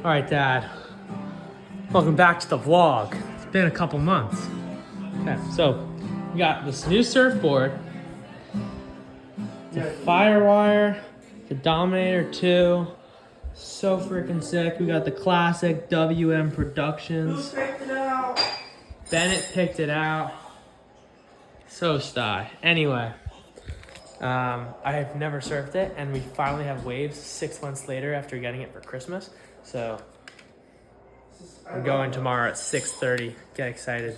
All right, Dad. Welcome back to the vlog. It's been a couple months. Okay, so we got this new surfboard, the Firewire, the Dominator 2. So freaking sick. We got the classic WM Productions. Who picked it out? Bennett picked it out. So sty. Anyway, I have never surfed it, and we finally have waves 6 months later after getting it for Christmas. So we're going tomorrow at 6:30. Get excited.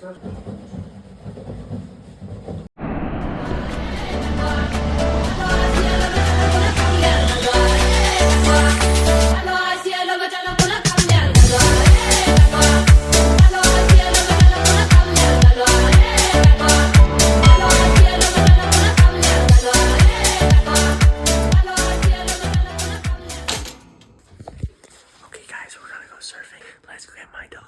Okay, guys, we're gonna go surfing. Let's go get my dog.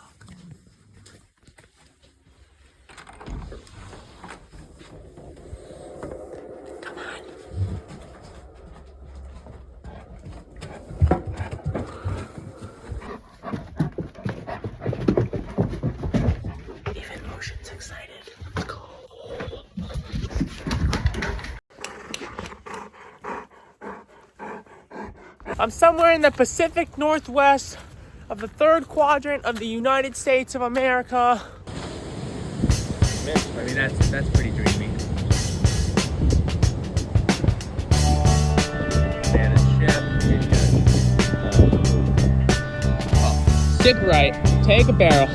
Come on. Even Ocean's excited. Let's go. I'm somewhere in the Pacific Northwest of the third quadrant of the United States of America. I mean, that's pretty dreamy. Man, stick right, take a barrel.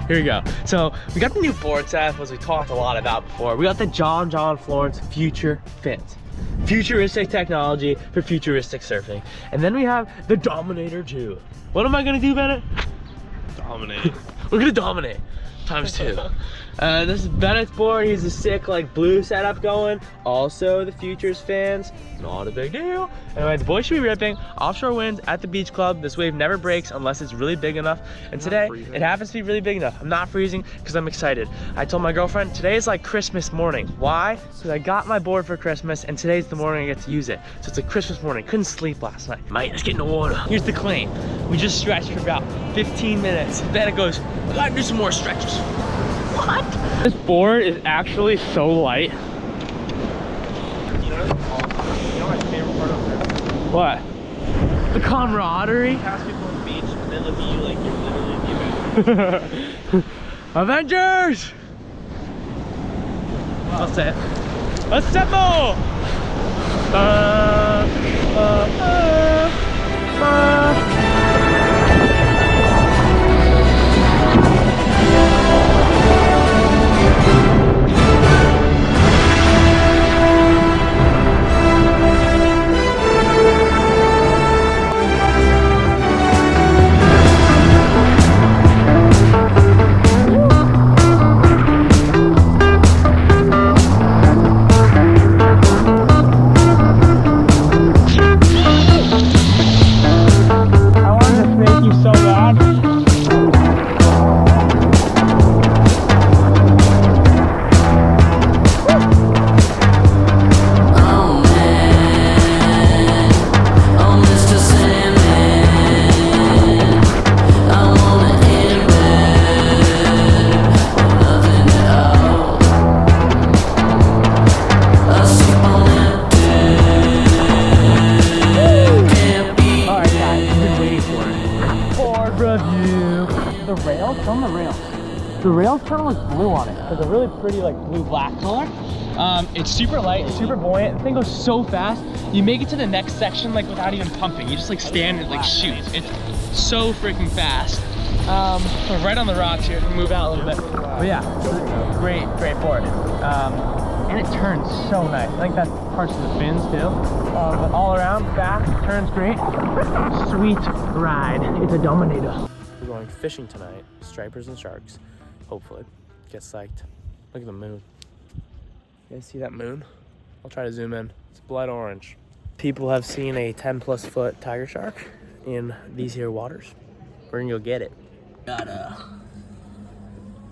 Here we go. So we got the new board set, as we talked a lot about before. We got the John Florence Future Fit. Futuristic technology for futuristic surfing. And then we have the Dominator 2. What am I gonna do, Bennett? Dominate. We're gonna dominate. ×2. This is Bennett's board. He's a sick like blue setup going. Also the Futures fans, not a big deal. Anyway, the boys should be ripping. Offshore winds at the beach club. This wave never breaks unless it's really big enough. And today it happens to be really big enough. I'm not freezing because I'm excited. I told my girlfriend today is like Christmas morning. Why? Because I got my board for Christmas and today's the morning I get to use it. So it's a Christmas morning. Couldn't sleep last night. Mate, let's get in the water. Here's the claim. We just stretched for about 15 minutes. Bennett goes, I gotta do some more stretches. What? This board is actually so light. You know my favorite part of this? What? The camaraderie. Pass people on the beach and they look at you like you're literally the Avengers. Avengers! Wow. That's it. Assemble! The rails kind of look blue on it. There's a really pretty like blue-black color. It's super light, super buoyant. The thing goes so fast. You make it to the next section like without even pumping. You just like stand and like shoot. It's so freaking fast. We're right on the rocks here. Move out a little bit. But yeah, great board. And it turns so nice. I think that's parts of the fins too. But all around, back, turns great. Sweet ride. It's a Dominator. We're going fishing tonight. Stripers and sharks. Hopefully. Get psyched. Look at the moon. You guys see that moon? I'll try to zoom in. It's blood orange. People have seen a 10+ foot tiger shark in these here waters. We're gonna go get it. Got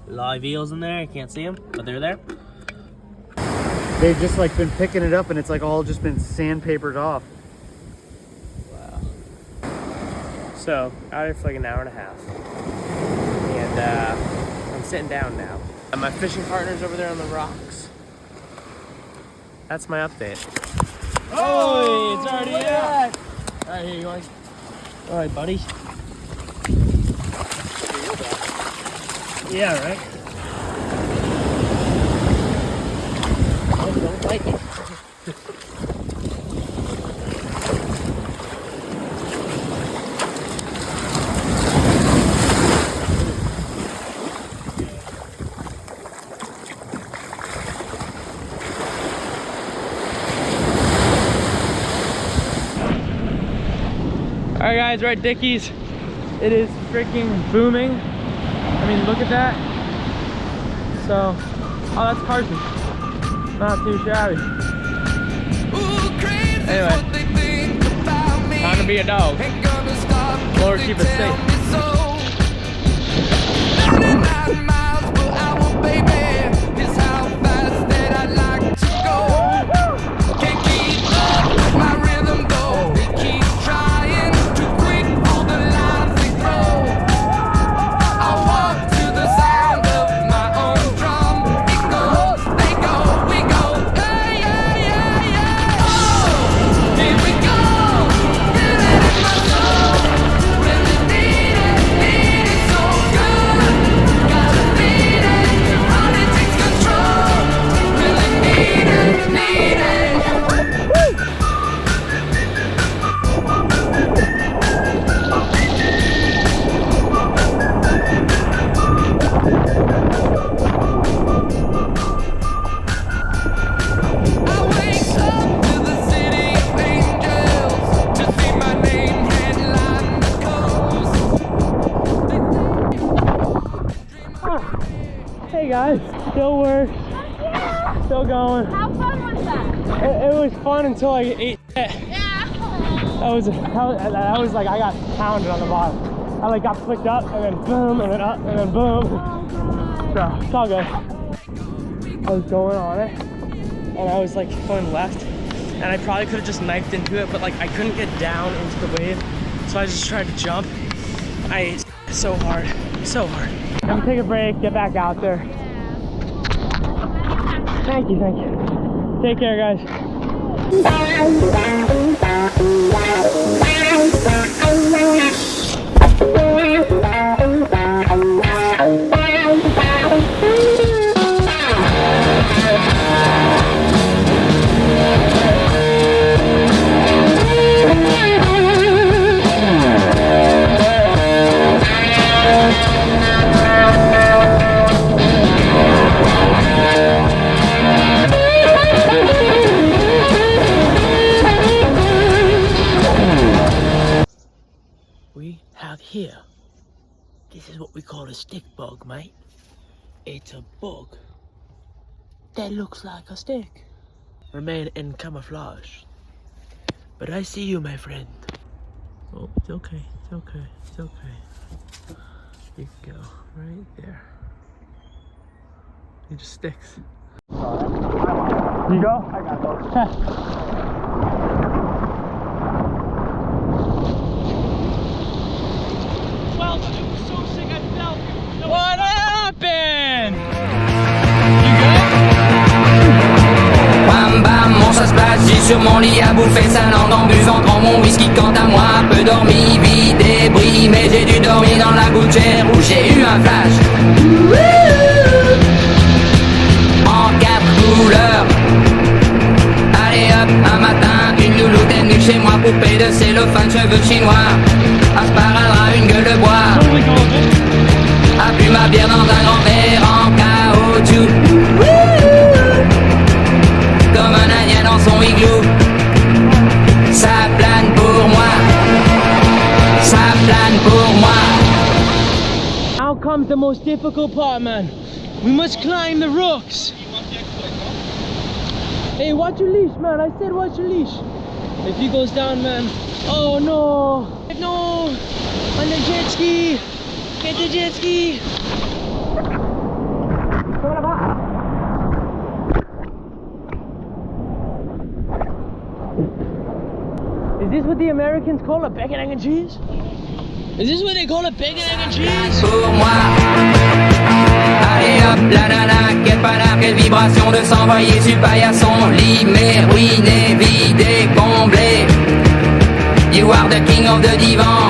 live eels in there. I can't see them, but they're there. they've just like been picking it up and it's like all just been sandpapered off. Wow. So, out here for like an hour and a half. And I'm sitting down now. And my fishing partner's over there on the rocks. That's my update. Oh, it's already out. All right, here you go. All right, buddy. Yeah, right. Don't bite me. Alright guys, we're at Dickie's. It is freaking booming. I mean, look at that. So, oh, that's Carson. Not too shabby. Anyway, time to be a dog. Lord, keep us safe. Hey guys, still work, still going. How fun was that? It was fun until I ate shit. Yeah. That was like, I got pounded on the bottom. I like got flicked up and then boom and then up and then boom. So it's all good. I was going on it and I was like going left and I probably could have just knifed into it, but like I couldn't get down into the wave. So I just tried to jump. I ate so hard, so hard. I'm gonna take a break, get back out there. Thank you, thank you. Take care, guys. We have here, this is what we call a stick bug, mate. It's a bug that looks like a stick. Remain in camouflage. But I see you, my friend. Oh, it's okay, it's okay, it's okay. You go right there. It just sticks. You go? I got those. What happened? You good? Bam bam, mon ça se passe, j'ai sur mon lit à bouffer sa langue en buvant grand mon whisky. Quant à moi, peu dormi, vie débris, mais j'ai dû dormir dans la gouttière où j'ai eu un flash. En 4 couleurs. Allez hop, un matin, une louloute est venue chez moi, poupée de cellophane, cheveux chinois. Un sparadrap, une gueule de bois. A bu ma bière dans un grand verre en caoutchouc. Comme un indien dans son igloo. Ça plane pour moi. Ça plane pour moi. Now comes the most difficult part, man. We must climb the rocks. Hey, watch your leash, man. I said watch your leash. If he goes down, man. Oh no. No. On the jet ski. Get the jet ski. this what the Americans call a bacon, egg, and cheese? Is this what they call a bacon, egg, and cheese? Pour moi. Allez hop, la nana, quelle panard, quelle vibration de s'envoyer sur paillasson. Limé, ruiné, vidé, comblé. You are the king of the divan.